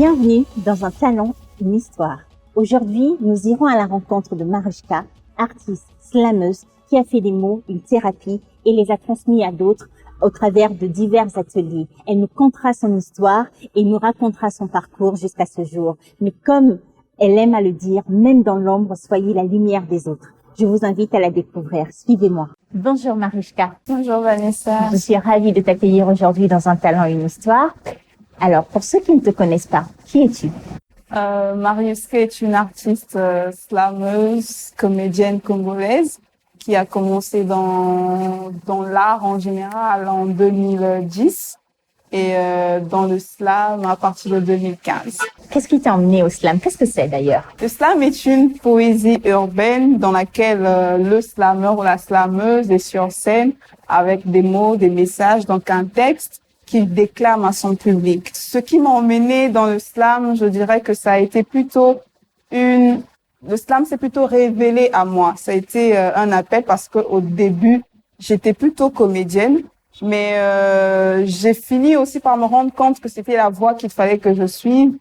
Bienvenue dans Un talent, une histoire. Aujourd'hui, nous irons à la rencontre de Marushka, artiste, slameuse, qui a fait des mots une thérapie et les a transmis à d'autres au travers de divers ateliers. Elle nous contera son histoire et nous racontera son parcours jusqu'à ce jour. Mais comme elle aime à le dire, même dans l'ombre, soyez la lumière des autres. Je vous invite à la découvrir. Suivez-moi. Bonjour Marushka. Bonjour Vanessa. Je suis ravie de t'accueillir aujourd'hui dans Un talent, une histoire. Alors, pour ceux qui ne te connaissent pas, qui es-tu? Marushka est une artiste slameuse, comédienne congolaise qui a commencé dans l'art en général en 2010 et dans le slam à partir de 2015. Qu'est-ce qui t'a emmené au slam? Qu'est-ce que c'est d'ailleurs? Le slam est une poésie urbaine dans laquelle le slameur ou la slameuse est sur scène avec des mots, des messages, donc un texte qu'il déclame à son public. Ce qui m'a emmené dans le slam, je dirais que ça a été plutôt le slam s'est plutôt révélé à moi. Ça a été un appel parce que au début, j'étais plutôt comédienne, mais j'ai fini aussi par me rendre compte que c'était la voie qu'il fallait que je suive.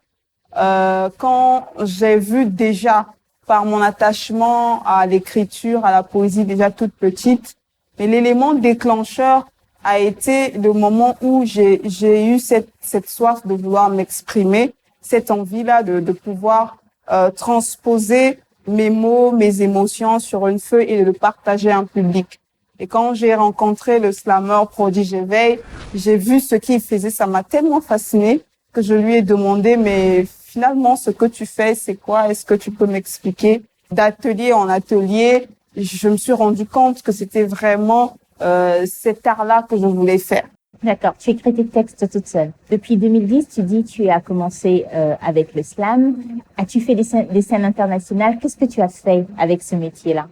Quand j'ai vu déjà par mon attachement à l'écriture, à la poésie déjà toute petite, mais l'élément déclencheur a été le moment où j'ai eu cette soif de vouloir m'exprimer, cette envie-là de pouvoir transposer mes mots, mes émotions sur une feuille et de le partager à un public. Et quand j'ai rencontré le slameur Prodige Éveil, j'ai vu ce qu'il faisait, ça m'a tellement fascinée que je lui ai demandé, mais finalement, ce que tu fais, c'est quoi? Est-ce que tu peux m'expliquer? D'atelier en atelier, je me suis rendu compte que c'était vraiment cet art-là que je voulais faire. D'accord. Tu écris tes textes toute seule. Depuis 2010, tu dis tu as commencé avec le slam. As-tu fait des scènes internationales? Qu'est-ce que tu as fait avec ce métier-là?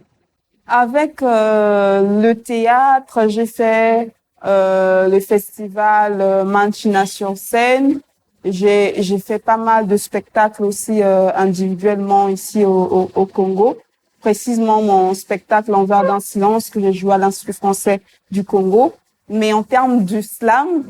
Avec le théâtre, j'ai fait le festival Manchina sur scène. J'ai fait pas mal de spectacles aussi individuellement ici au Congo. Précisément mon spectacle L'envers d'un silence que j'ai joué à l'Institut français du Congo. Mais en termes du slam,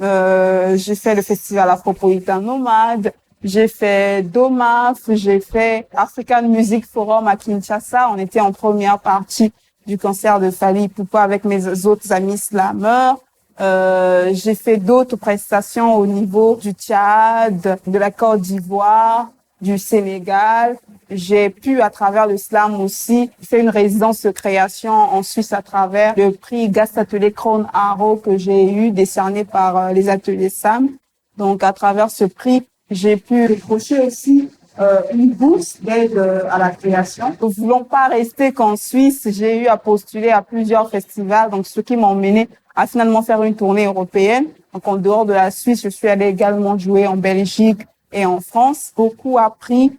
j'ai fait le festival Afropolitan Nomade, j'ai fait DOMAF, j'ai fait African Music Forum à Kinshasa. On était en première partie du concert de Fally Ipupa avec mes autres amis slameurs. J'ai fait d'autres prestations au niveau du Tchad, de la Côte d'Ivoire, du Sénégal. J'ai pu, à travers le slam aussi, faire une résidence de création en Suisse à travers le prix Gast Atelier Crown Arrow que j'ai eu décerné par les ateliers SAM. Donc, à travers ce prix, j'ai pu décrocher aussi une bourse d'aide à la création. Ne voulant pas rester qu'en Suisse, j'ai eu à postuler à plusieurs festivals, donc ce qui m'a emmené à finalement faire une tournée européenne. Donc, en dehors de la Suisse, je suis allée également jouer en Belgique et en France. Beaucoup appris.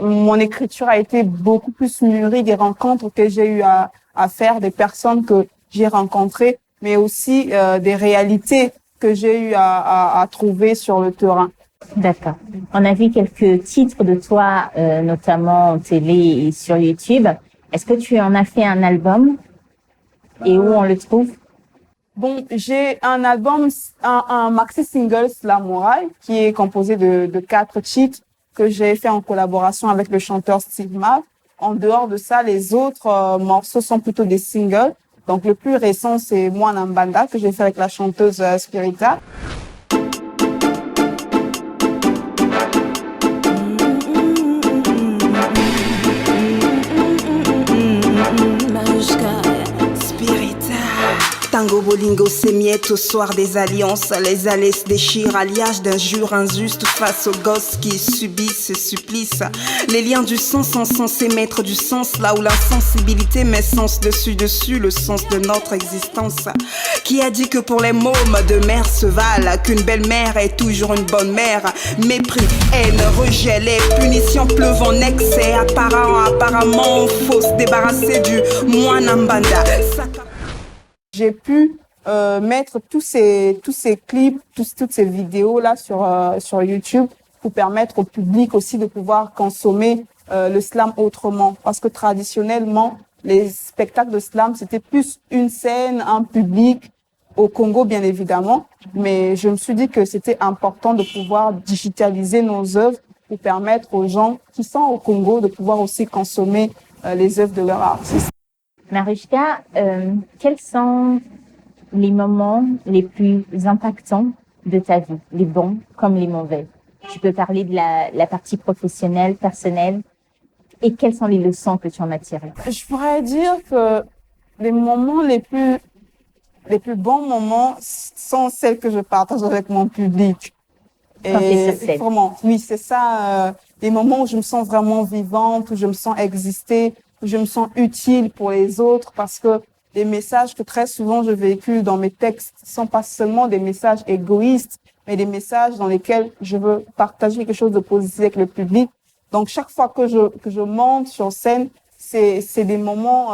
Mon écriture a été beaucoup plus mûrie des rencontres que j'ai eu à faire, des personnes que j'ai rencontrées, mais aussi des réalités que j'ai eu à trouver sur le terrain. D'accord. On a vu quelques titres de toi, notamment en télé et sur YouTube. Est-ce que tu en as fait un album et où on le trouve? Bon, j'ai un album, un maxi single Slamurai qui est composé de 4 titres que j'ai fait en collaboration avec le chanteur Stigma. En dehors de ça, les autres morceaux sont plutôt des singles. Donc le plus récent, c'est Mwana Mbanda que j'ai fait avec la chanteuse Spirita. Tango bolingo s'émiette au soir des alliances. Les allées se déchirent, alliage d'injures injustes face aux gosses qui subissent ce supplice. Les liens du sang sont censés mettre du sens là où l'insensibilité met sens dessus le sens de notre existence. Qui a dit que pour les mômes de mère se valent, qu'une belle mère est toujours une bonne mère? Mépris, haine, rejet, les punitions pleuvent en excès. Apparemment, faut se débarrasser du Mwana Mbanda. J'ai pu mettre tous ces clips, toutes ces vidéos là sur YouTube pour permettre au public aussi de pouvoir consommer le slam autrement. Parce que traditionnellement, les spectacles de slam, c'était plus une scène, un public, au Congo, bien évidemment, mais je me suis dit que c'était important de pouvoir digitaliser nos œuvres pour permettre aux gens qui sont au Congo de pouvoir aussi consommer les œuvres de leurs artistes. Marichka, quels sont les moments les plus impactants de ta vie, les bons comme les mauvais? Tu peux parler de la partie professionnelle, personnelle, et quelles sont les leçons que tu en as tirées? Je pourrais dire que les moments les plus bons moments sont celles que je partage avec mon public. Quand t'es sur scène. Vraiment, oui, c'est ça, les moments où je me sens vraiment vivante, où je me sens exister, où je me sens utile pour les autres, parce que les messages que très souvent je véhicule dans mes textes sont pas seulement des messages égoïstes, mais des messages dans lesquels je veux partager quelque chose de positif avec le public. Donc chaque fois que je monte sur scène, c'est des moments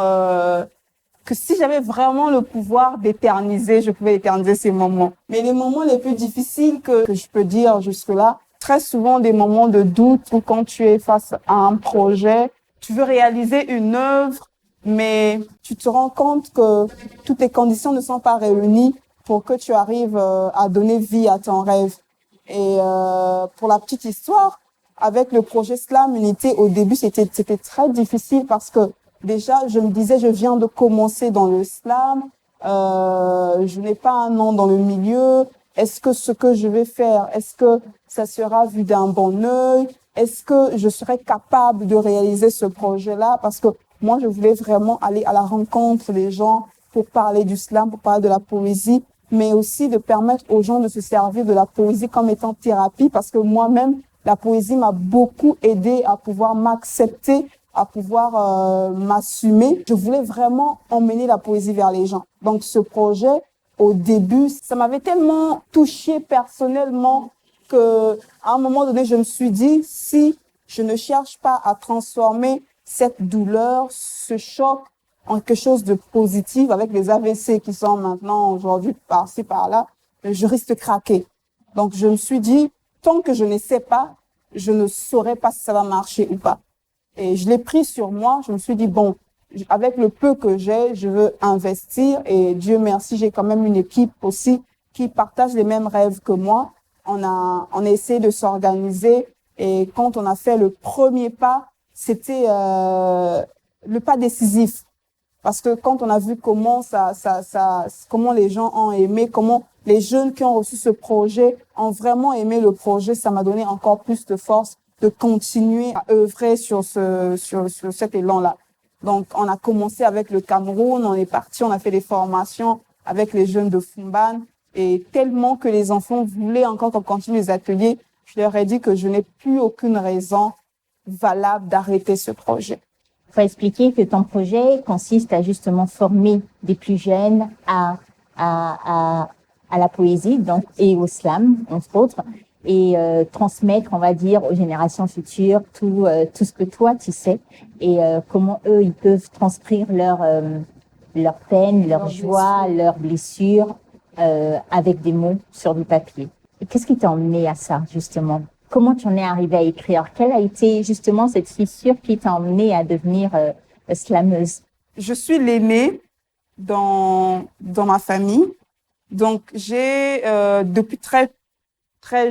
que si j'avais vraiment le pouvoir d'éterniser, je pouvais éterniser ces moments. Mais les moments les plus difficiles que je peux dire jusque-là, très souvent des moments de doute ou quand tu es face à un projet, tu veux réaliser une œuvre, mais tu te rends compte que toutes les conditions ne sont pas réunies pour que tu arrives à donner vie à ton rêve. Et pour la petite histoire, avec le projet Slam Unité, au début, c'était très difficile parce que déjà, je me disais, je viens de commencer dans le slam, je n'ai pas un nom dans le milieu. Est-ce que ce que je vais faire, est-ce que ça sera vu d'un bon œil? Est-ce que je serai capable de réaliser ce projet-là? Parce que moi, je voulais vraiment aller à la rencontre des gens pour parler du slam, pour parler de la poésie, mais aussi de permettre aux gens de se servir de la poésie comme étant thérapie, parce que moi-même, la poésie m'a beaucoup aidé à pouvoir m'accepter, à pouvoir m'assumer. Je voulais vraiment emmener la poésie vers les gens. Donc ce projet, au début, ça m'avait tellement touchée personnellement que à un moment donné, je me suis dit, si je ne cherche pas à transformer cette douleur, ce choc en quelque chose de positif avec les AVC qui sont maintenant aujourd'hui par-ci par-là, je risque de craquer. Donc je me suis dit, tant que je ne sais pas, je ne saurais pas si ça va marcher ou pas. Et je l'ai pris sur moi. Je me suis dit, bon, avec le peu que j'ai, je veux investir. Et Dieu merci, j'ai quand même une équipe aussi qui partage les mêmes rêves que moi. On a essayé de s'organiser. Et quand on a fait le premier pas, c'était le pas décisif. Parce que quand on a vu comment comment les gens ont aimé, comment les jeunes qui ont reçu ce projet ont vraiment aimé le projet, ça m'a donné encore plus de force de continuer à œuvrer sur cet élan-là. Donc, on a commencé avec le Cameroun, on est parti, on a fait des formations avec les jeunes de Fumban, et tellement que les enfants voulaient encore qu'on continue les ateliers, je leur ai dit que je n'ai plus aucune raison valable d'arrêter ce projet. Il faut expliquer que ton projet consiste à justement former des plus jeunes à la poésie, donc, et au slam, entre autres, et transmettre, on va dire, aux générations futures tout ce que toi tu sais, et comment eux ils peuvent transcrire leur peine, leur joie, leurs blessures avec des mots sur du papier. Et qu'est-ce qui t'a emmené à ça justement? Comment tu en es arrivé à écrire? Quelle a été justement cette fissure qui t'a emmené à devenir slameuse? Je suis l'aînée dans ma famille, donc j'ai depuis très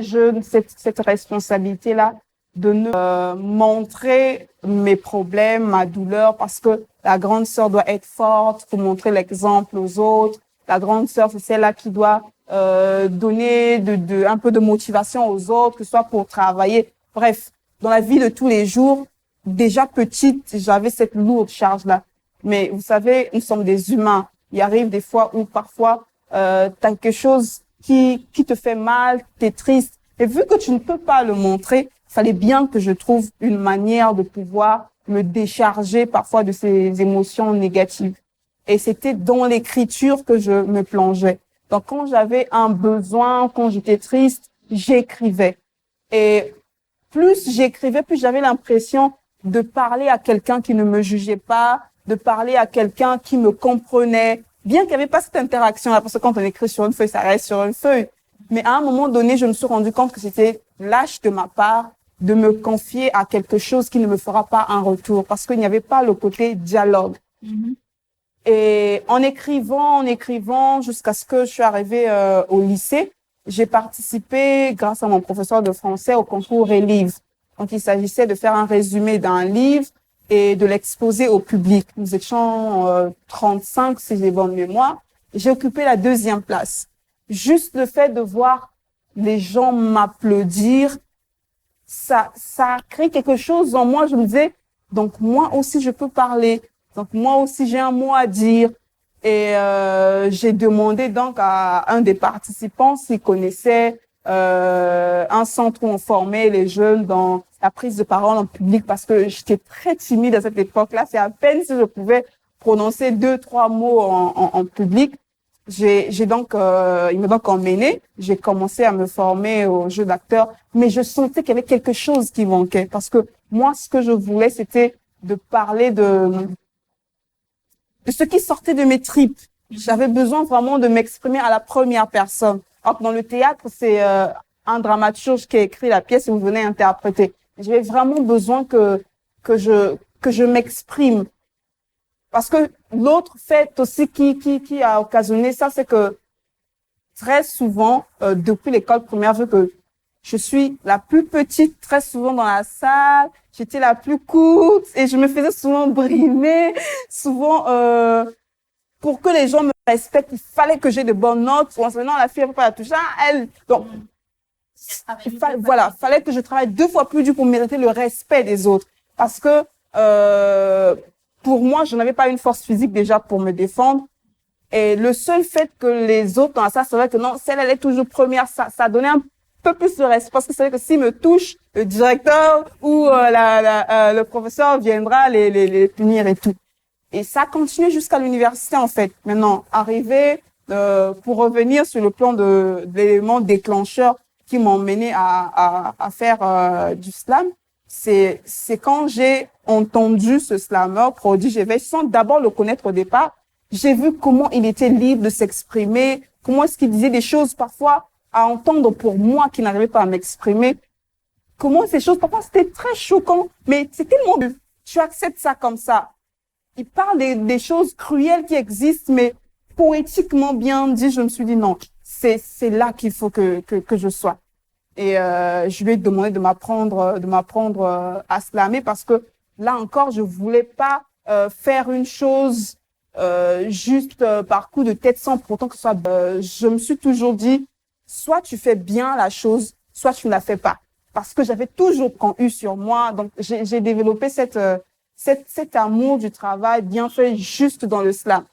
jeune cette responsabilité-là de ne montrer mes problèmes, ma douleur, parce que la grande sœur doit être forte pour montrer l'exemple aux autres. La grande sœur, c'est celle-là qui doit donner un peu de motivation aux autres, que ce soit pour travailler. Bref, dans la vie de tous les jours, déjà petite, j'avais cette lourde charge-là. Mais vous savez, nous sommes des humains. Il arrive des fois où parfois t'as quelque chose qui te fait mal, t'es triste. Et vu que tu ne peux pas le montrer, fallait bien que je trouve une manière de pouvoir me décharger parfois de ces émotions négatives. Et c'était dans l'écriture que je me plongeais. Donc quand j'avais un besoin, quand j'étais triste, j'écrivais. Et plus j'écrivais, plus j'avais l'impression de parler à quelqu'un qui ne me jugeait pas, de parler à quelqu'un qui me comprenait, bien qu'il n'y avait pas cette interaction-là, parce que quand on écrit sur une feuille, ça reste sur une feuille. Mais à un moment donné, je me suis rendu compte que c'était lâche de ma part de me confier à quelque chose qui ne me fera pas un retour, parce qu'il n'y avait pas le côté dialogue. Et en écrivant, jusqu'à ce que je suis arrivée au lycée, j'ai participé, grâce à mon professeur de français, au concours Élivre. Donc, il s'agissait de faire un résumé d'un livre et de l'exposer au public. Nous étions 35, si j'ai bonne mémoire. J'ai occupé la 2e place. Juste le fait de voir les gens m'applaudir, ça crée quelque chose en moi. Je me disais, donc moi aussi je peux parler. Donc moi aussi j'ai un mot à dire. Et j'ai demandé donc à un des participants s'il connaissait un centre où on formait les jeunes dans la prise de parole en public, parce que j'étais très timide à cette époque-là. C'est à peine si je pouvais prononcer 2-3 mots en public. Il m'a donc emmené. J'ai commencé à me former au jeu d'acteur, mais je sentais qu'il y avait quelque chose qui manquait, parce que moi, ce que je voulais, c'était de parler de ce qui sortait de mes tripes. J'avais besoin vraiment de m'exprimer à la première personne. Alors que dans le théâtre, c'est un dramaturge qui a écrit la pièce et vous venez interpréter. J'avais vraiment besoin que je m'exprime. Parce que l'autre fait aussi qui a occasionné ça, c'est que très souvent, depuis l'école primaire, vu que je suis la plus petite très souvent dans la salle, j'étais la plus courte et je me faisais souvent brimer. Souvent, pour que les gens me respectent, il fallait que j'ai de bonnes notes. En ce moment, la fille, elle peut pas la toucher. Elle, donc, fallait que je travaille 2 fois plus dur pour mériter le respect des autres. Parce que, pour moi, je n'avais pas une force physique déjà pour me défendre. Et le seul fait que les autres dans la salle savaient que non, celle, elle est toujours première, ça donnait un peu plus de respect. Parce que c'est vrai que s'ils me touchent, le directeur ou le professeur viendra les punir et tout. Et ça a continué jusqu'à l'université, en fait. Maintenant, arrivé, pour revenir sur le plan d'éléments déclencheurs qui m'ont mené à faire du slam, c'est quand j'ai entendu ce slammer, Prodige Éveil, sans d'abord le connaître au départ. J'ai vu comment il était libre de s'exprimer, comment est-ce qu'il disait des choses parfois à entendre pour moi qui n'arrivais pas à m'exprimer. Comment ces choses, parfois c'était très choquant, mais c'est tellement dur. Tu acceptes ça comme ça. Il parle des choses cruelles qui existent, mais poétiquement bien dit, je me suis dit non, c'est là qu'il faut que je sois. Et je lui ai demandé de m'apprendre à slammer, parce que là encore, je voulais pas faire une chose juste par coup de tête sans pourtant que ce soit. Je me suis toujours dit, soit tu fais bien la chose, soit tu ne la fais pas, parce que j'avais toujours eu sur moi. Donc j'ai développé cet amour du travail bien fait juste dans le slam.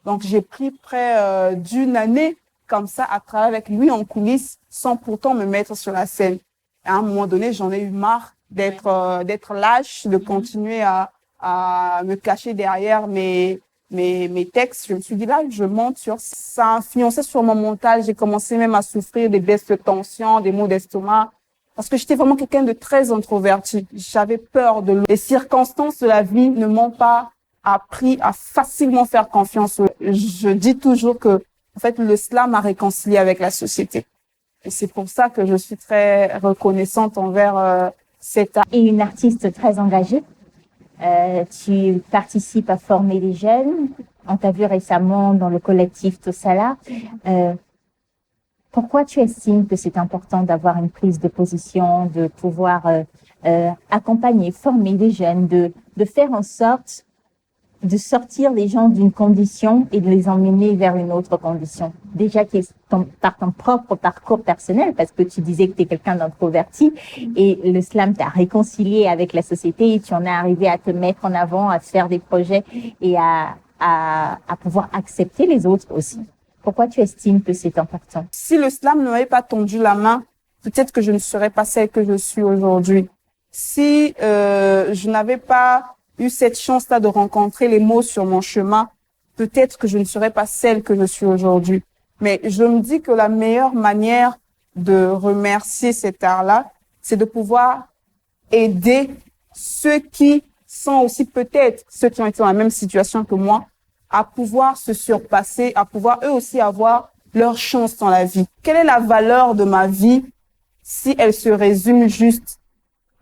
Donc j'ai pris près d'une année comme ça à travailler avec lui en coulisses sans pourtant me mettre sur la scène. À un moment donné, j'en ai eu marre d'être lâche, de continuer à me cacher derrière mes textes. Je me suis dit là, je monte sur ça a influencé sur mon mental. J'ai commencé même à souffrir des baisses de tension, des maux d'estomac, parce que j'étais vraiment quelqu'un de très introverti. J'avais peur de l'eau. Les circonstances de la vie ne m'ont pas appris à facilement faire confiance. Je dis toujours que en fait, le slam m'a réconcilié avec la société. Et c'est pour ça que je suis très reconnaissante envers cet art. Et une artiste très engagée. Tu participes à former les jeunes. On t'a vu récemment dans le collectif Tosala. Pourquoi tu estimes que c'est important d'avoir une prise de position, de pouvoir accompagner, former les jeunes, de faire en sorte de sortir les gens d'une condition et de les emmener vers une autre condition? Déjà par ton propre parcours personnel, parce que tu disais que tu es quelqu'un d'introverti et le slam t'a réconcilié avec la société et tu en es arrivé à te mettre en avant, à faire des projets et à pouvoir accepter les autres aussi. Pourquoi tu estimes que c'est important? Si le slam ne m'avait pas tendu la main, peut-être que je ne serais pas celle que je suis aujourd'hui. Si je n'avais pas eu cette chance-là de rencontrer les mots sur mon chemin, peut-être que je ne serais pas celle que je suis aujourd'hui. Mais je me dis que la meilleure manière de remercier cet art-là, c'est de pouvoir aider ceux qui sont aussi peut-être ceux qui ont été dans la même situation que moi, à pouvoir se surpasser, à pouvoir eux aussi avoir leur chance dans la vie. Quelle est la valeur de ma vie si elle se résume juste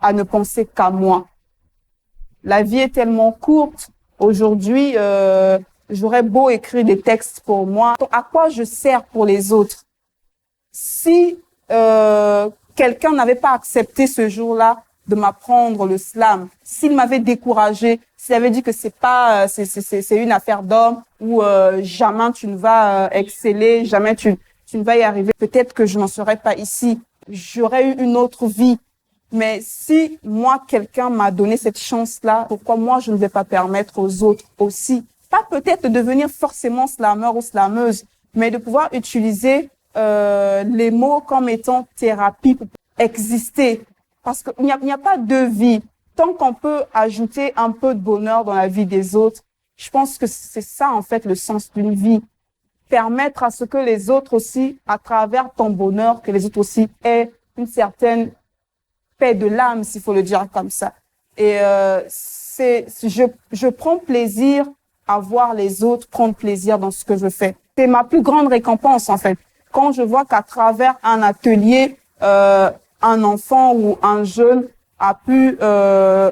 à ne penser qu'à moi? La vie est tellement courte. Aujourd'hui, j'aurais beau écrire des textes pour moi, à quoi je sers pour les autres? Si quelqu'un n'avait pas accepté ce jour-là de m'apprendre le slam, s'il m'avait découragé, s'il avait dit que c'est une affaire d'homme ou jamais tu ne vas exceller, jamais tu ne vas y arriver, peut-être que je n'en serais pas ici. J'aurais eu une autre vie. Mais si moi, quelqu'un m'a donné cette chance-là, pourquoi moi, je ne vais pas permettre aux autres aussi? Pas peut-être de devenir forcément slameur ou slameuse, mais de pouvoir utiliser les mots comme étant thérapie pour exister. Parce qu'il n'y a pas deux vies. Tant qu'on peut ajouter un peu de bonheur dans la vie des autres, je pense que c'est ça, en fait, le sens d'une vie. Permettre à ce que les autres aussi, à travers ton bonheur, que les autres aussi aient une certaine paix de l'âme, s'il faut le dire comme ça. Et je prends plaisir à voir les autres prendre plaisir dans ce que je fais. C'est ma plus grande récompense, en fait. Quand je vois qu'à travers un atelier, un enfant ou un jeune a pu,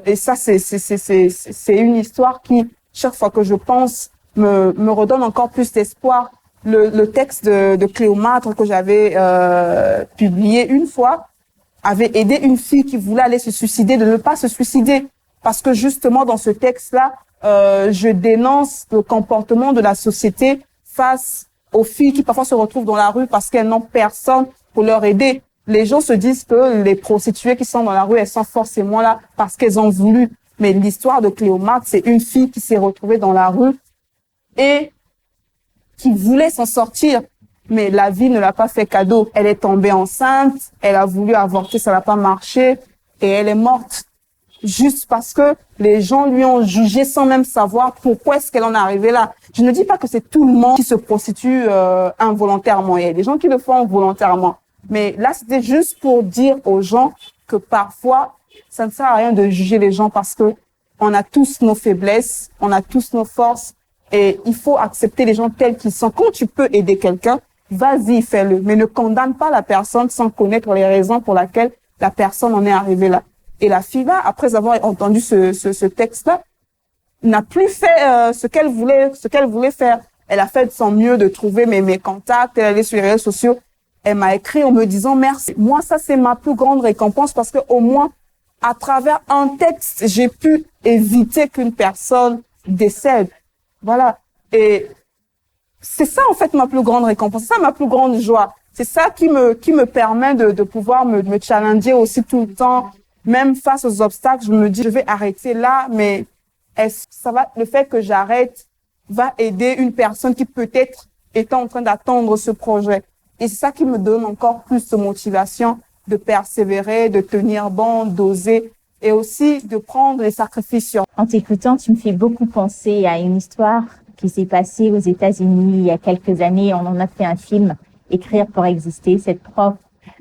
et ça c'est une histoire qui, chaque fois que je pense, me redonne encore plus d'espoir. Le texte de Cléomâtre que j'avais publié une fois avait aidé une fille qui voulait aller se suicider de ne pas se suicider, parce que justement dans ce texte-là, je dénonce le comportement de la société face aux filles qui parfois se retrouvent dans la rue parce qu'elles n'ont personne pour leur aider. Les gens se disent que les prostituées qui sont dans la rue, elles sont forcément là parce qu'elles ont voulu. Mais l'histoire de Cléomâtre, c'est une fille qui s'est retrouvée dans la rue et qui voulait s'en sortir. Mais la vie ne l'a pas fait cadeau. Elle est tombée enceinte, elle a voulu avorter, ça n'a pas marché et elle est morte. Juste parce que les gens lui ont jugé sans même savoir pourquoi est-ce qu'elle en est arrivée là. Je ne dis pas que c'est tout le monde qui se prostitue involontairement. Il y a des gens qui le font volontairement. Mais là, c'était juste pour dire aux gens que parfois, ça ne sert à rien de juger les gens parce que on a tous nos faiblesses, on a tous nos forces et il faut accepter les gens tels qu'ils sont. Quand tu peux aider quelqu'un, vas-y, fais-le. Mais ne condamne pas la personne sans connaître les raisons pour lesquelles la personne en est arrivée là. Et la fille là, après avoir entendu ce texte-là, n'a plus fait ce qu'elle voulait faire. Elle a fait de son mieux de trouver mes contacts, elle est allée sur les réseaux sociaux. Elle m'a écrit en me disant merci. Moi, ça, c'est ma plus grande récompense parce que au moins, à travers un texte, j'ai pu éviter qu'une personne décède. Voilà. Et c'est ça, en fait, ma plus grande récompense. C'est ça, ma plus grande joie. C'est ça qui me permet de pouvoir me challenger aussi tout le temps. Même face aux obstacles, je me dis, je vais arrêter là, mais le fait que j'arrête va aider une personne qui peut-être est en train d'attendre ce projet. Et c'est ça qui me donne encore plus de motivation de persévérer, de tenir bon, d'oser et aussi de prendre les sacrifices. En t'écoutant, tu me fais beaucoup penser à une histoire qui s'est passée aux États-Unis il y a quelques années. On en a fait un film, Écrire pour exister. Cette prof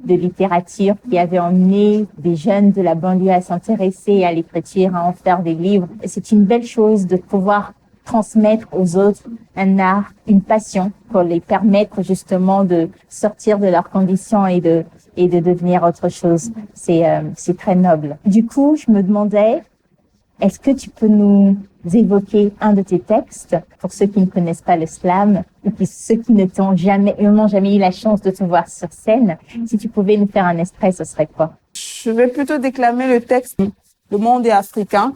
de littérature qui avait emmené des jeunes de la banlieue à s'intéresser à l'écriture, à en faire des livres. Et c'est une belle chose de pouvoir transmettre aux autres un art, une passion pour les permettre justement de sortir de leurs conditions et de devenir autre chose. C'est très noble. Du coup, je me demandais, est-ce que tu peux nous évoquer un de tes textes pour ceux qui ne connaissent pas le slam ou ceux qui n'ont jamais eu la chance de te voir sur scène? Si tu pouvais nous faire un extrait, ce serait quoi? Je vais plutôt déclamer le texte « Le monde est africain »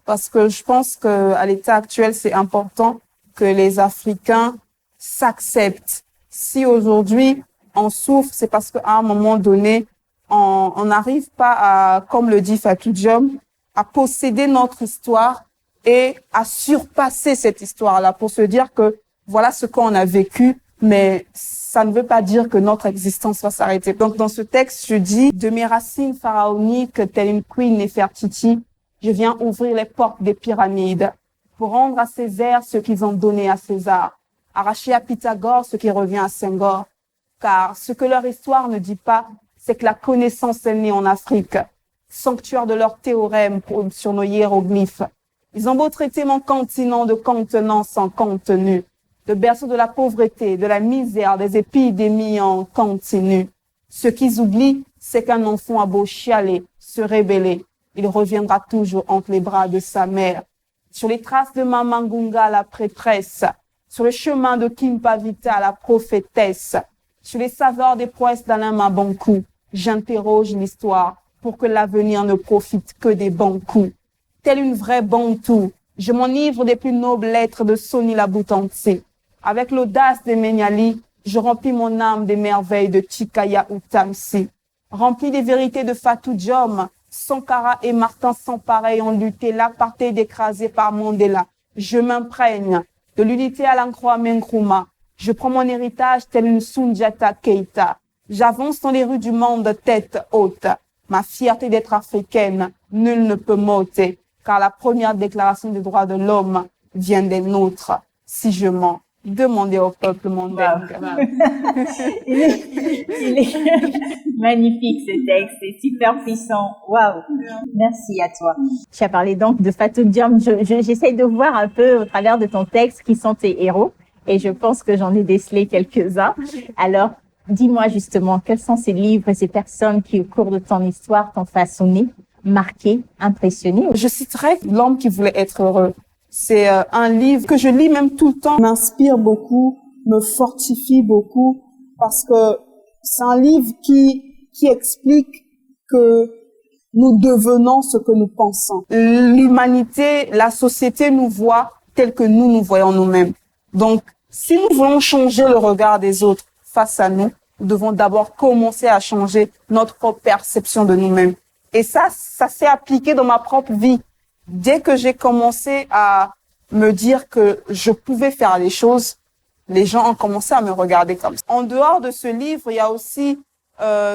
parce que je pense qu'à l'état actuel, c'est important que les Africains s'acceptent. Si aujourd'hui on souffre, c'est parce qu'à un moment donné, on n'arrive pas à, comme le dit Fatou Diom, à posséder notre histoire et à surpasser cette histoire-là pour se dire que voilà ce qu'on a vécu, mais ça ne veut pas dire que notre existence va s'arrêter. Donc, dans ce texte, je dis, de mes racines pharaoniques, telle une queen Néfertiti, je viens ouvrir les portes des pyramides pour rendre à Césaire ce qu'ils ont donné à César, arracher à Pythagore ce qui revient à Senghor. Car ce que leur histoire ne dit pas, c'est que la connaissance est née en Afrique, sanctuaire de leurs théorèmes sur nos hiéroglyphes. Ils ont beau traiter mon continent de contenant sans contenu, de berceau de la pauvreté, de la misère, des épidémies en continu. Ce qu'ils oublient, c'est qu'un enfant a beau chialer, se rébeller, il reviendra toujours entre les bras de sa mère. Sur les traces de Maman Gunga, la prêtresse, sur le chemin de Kimpavita, la prophétesse, sur les saveurs des prouesses d'Alain Mabankou. J'interroge l'histoire pour que l'avenir ne profite que des bons coups. Telle une vraie bantou, je m'enivre des plus nobles lettres de Soni Laboutantsé. Avec l'audace des Menyali, je remplis mon âme des merveilles de Chikaya Utamsi. Rempli des vérités de Fatou Diom, Sankara et Martin sans pareil ont lutté l'apartheid écrasé par Mandela. Je m'imprègne de l'unité à l'Ankroa Nkrumah. Je prends mon héritage tel une Sundiata Keita. J'avance dans les rues du monde tête haute. Ma fierté d'être africaine, nul ne peut m'ôter, car la première déclaration des droits de l'homme vient des nôtres. Si je mens, demandez au peuple mandingue. Il est magnifique ce texte, c'est super puissant. Waouh. Merci à toi. Tu as parlé donc de Fatou Diom. J'essaye de voir un peu au travers de ton texte qui sont tes héros et je pense que j'en ai décelé quelques-uns. Alors, dis-moi justement, quels sont ces livres et ces personnes qui, au cours de ton histoire, t'ont façonné, marqué, impressionné? Je citerai L'homme qui voulait être heureux. C'est un livre que je lis même tout le temps, m'inspire beaucoup, me fortifie beaucoup, parce que c'est un livre qui explique que nous devenons ce que nous pensons. L'humanité, la société nous voit tel que nous voyons nous-mêmes. Donc, si nous voulons changer le regard des autres face à nous, nous devons d'abord commencer à changer notre propre perception de nous-mêmes. Et ça s'est appliqué dans ma propre vie. Dès que j'ai commencé à me dire que je pouvais faire les choses, les gens ont commencé à me regarder comme ça. En dehors de ce livre, il y a aussi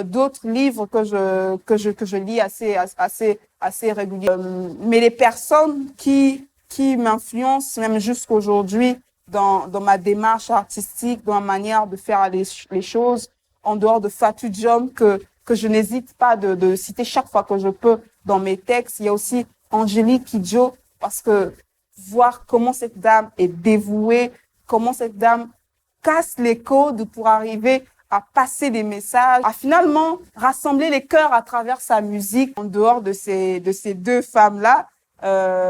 d'autres livres que je lis assez régulièrement. Mais les personnes qui m'influencent même jusqu'aujourd'hui dans ma démarche artistique, dans ma manière de faire les choses, en dehors de Fatou Diom que je n'hésite pas de citer chaque fois que je peux dans mes textes. Il y a aussi Angélique Kidjo, parce que voir comment cette dame est dévouée, comment cette dame casse les codes pour arriver à passer des messages, à finalement rassembler les cœurs à travers sa musique. En dehors de ces deux femmes-là,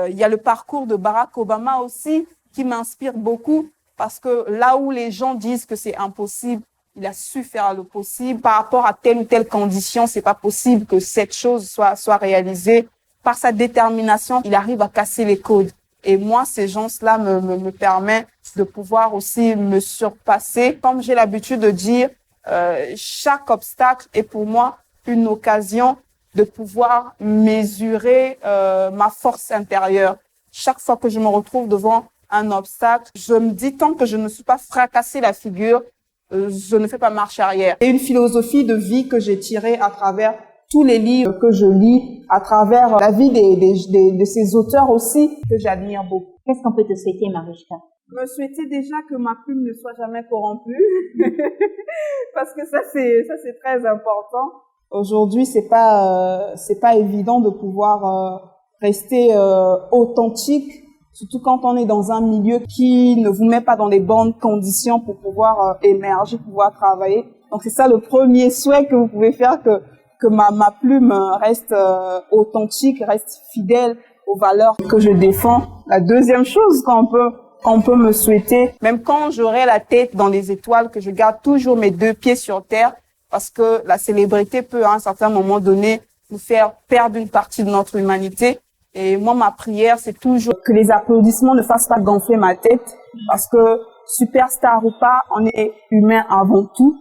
il y a le parcours de Barack Obama aussi qui m'inspire beaucoup, parce que là où les gens disent que c'est impossible, il a su faire le possible. Par rapport à telle ou telle condition, c'est pas possible que cette chose soit réalisée. Par sa détermination, il arrive à casser les codes. Et moi, ces gens-là me permettent de pouvoir aussi me surpasser. Comme j'ai l'habitude de dire, chaque obstacle est pour moi une occasion de pouvoir mesurer ma force intérieure. Chaque fois que je me retrouve devant un obstacle, je me dis tant que je ne suis pas fracassé la figure, je ne fais pas marche arrière. C'est une philosophie de vie que j'ai tirée à travers tous les livres que je lis, à travers la vie de ces auteurs aussi que j'admire beaucoup. Qu'est-ce qu'on peut te souhaiter, Marichka? Me souhaiter déjà que ma plume ne soit jamais corrompue, parce que ça c'est très important. Aujourd'hui, c'est pas évident de pouvoir rester authentique, surtout quand on est dans un milieu qui ne vous met pas dans les bonnes conditions pour pouvoir émerger, pouvoir travailler. Donc c'est ça le premier souhait que vous pouvez faire, que ma plume reste authentique, reste fidèle aux valeurs que je défends. La deuxième chose qu'on peut me souhaiter, même quand j'aurai la tête dans les étoiles, que je garde toujours mes deux pieds sur terre, parce que la célébrité peut à un certain moment donné nous faire perdre une partie de notre humanité. Et moi, ma prière, c'est toujours que les applaudissements ne fassent pas gonfler ma tête, parce que superstar ou pas, on est humain avant tout.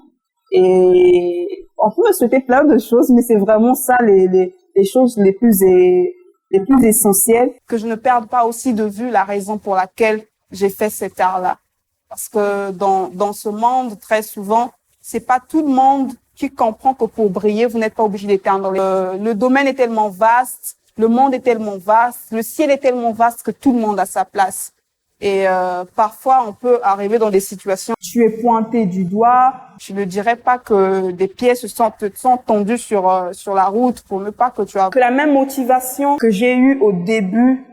Et on peut me souhaiter plein de choses, mais c'est vraiment ça les choses les plus essentielles. Que je ne perde pas aussi de vue la raison pour laquelle j'ai fait cet art-là. Parce que dans ce monde, très souvent, c'est pas tout le monde qui comprend que pour briller, vous n'êtes pas obligé d'éteindre. Le domaine est tellement vaste, le monde est tellement vaste, le ciel est tellement vaste que tout le monde a sa place. Et parfois, on peut arriver dans des situations, tu es pointé du doigt. Je ne dirais pas que des pièces sont tendues sur la route pour ne pas que tu as que la même motivation que j'ai eue au début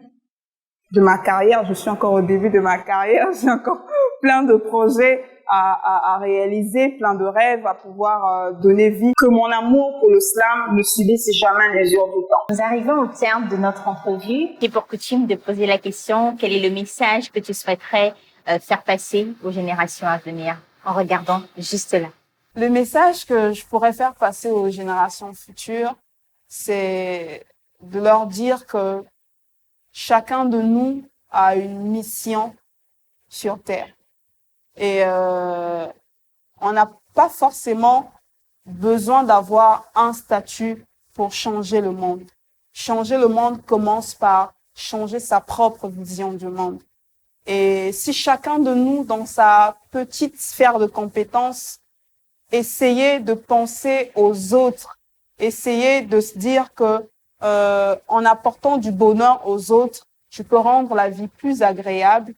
de ma carrière. Je suis encore au début de ma carrière. J'ai encore plein de projets à réaliser, plein de rêves à pouvoir donner vie. Que mon amour pour le slam ne subisse jamais à mesure du temps. Nous arrivons au terme de notre entrevue. C'est pour coutume de poser la question, quel est le message que tu souhaiterais faire passer aux générations à venir en regardant juste là? Le message que je pourrais faire passer aux générations futures, c'est de leur dire que chacun de nous a une mission sur Terre. Et on n'a pas forcément besoin d'avoir un statut pour changer le monde. Changer le monde commence par changer sa propre vision du monde. Et si chacun de nous, dans sa petite sphère de compétences, essayait de penser aux autres, essayait de se dire que en apportant du bonheur aux autres, tu peux rendre la vie plus agréable,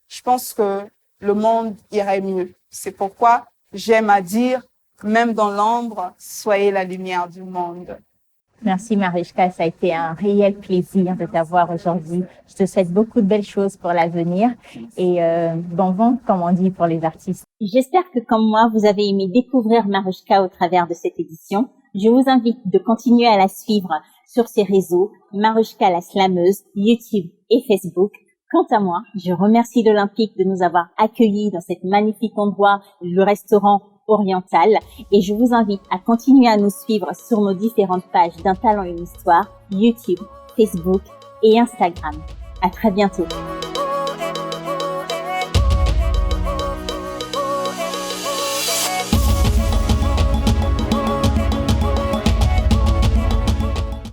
je pense que le monde irait mieux. C'est pourquoi j'aime à dire, même dans l'ombre, soyez la lumière du monde. Merci Marichka, ça a été un réel plaisir de t'avoir aujourd'hui. Je te souhaite beaucoup de belles choses pour l'avenir et bon vent, comme on dit pour les artistes. J'espère que comme moi, vous avez aimé découvrir Marichka au travers de cette édition. Je vous invite de continuer à la suivre sur ses réseaux, Marichka la slameuse, YouTube et Facebook. Quant à moi, je remercie l'Olympique de nous avoir accueillis dans cet magnifique endroit, le restaurant Oriental, et je vous invite à continuer à nous suivre sur nos différentes pages d'un talent et une histoire, YouTube, Facebook et Instagram. À très bientôt.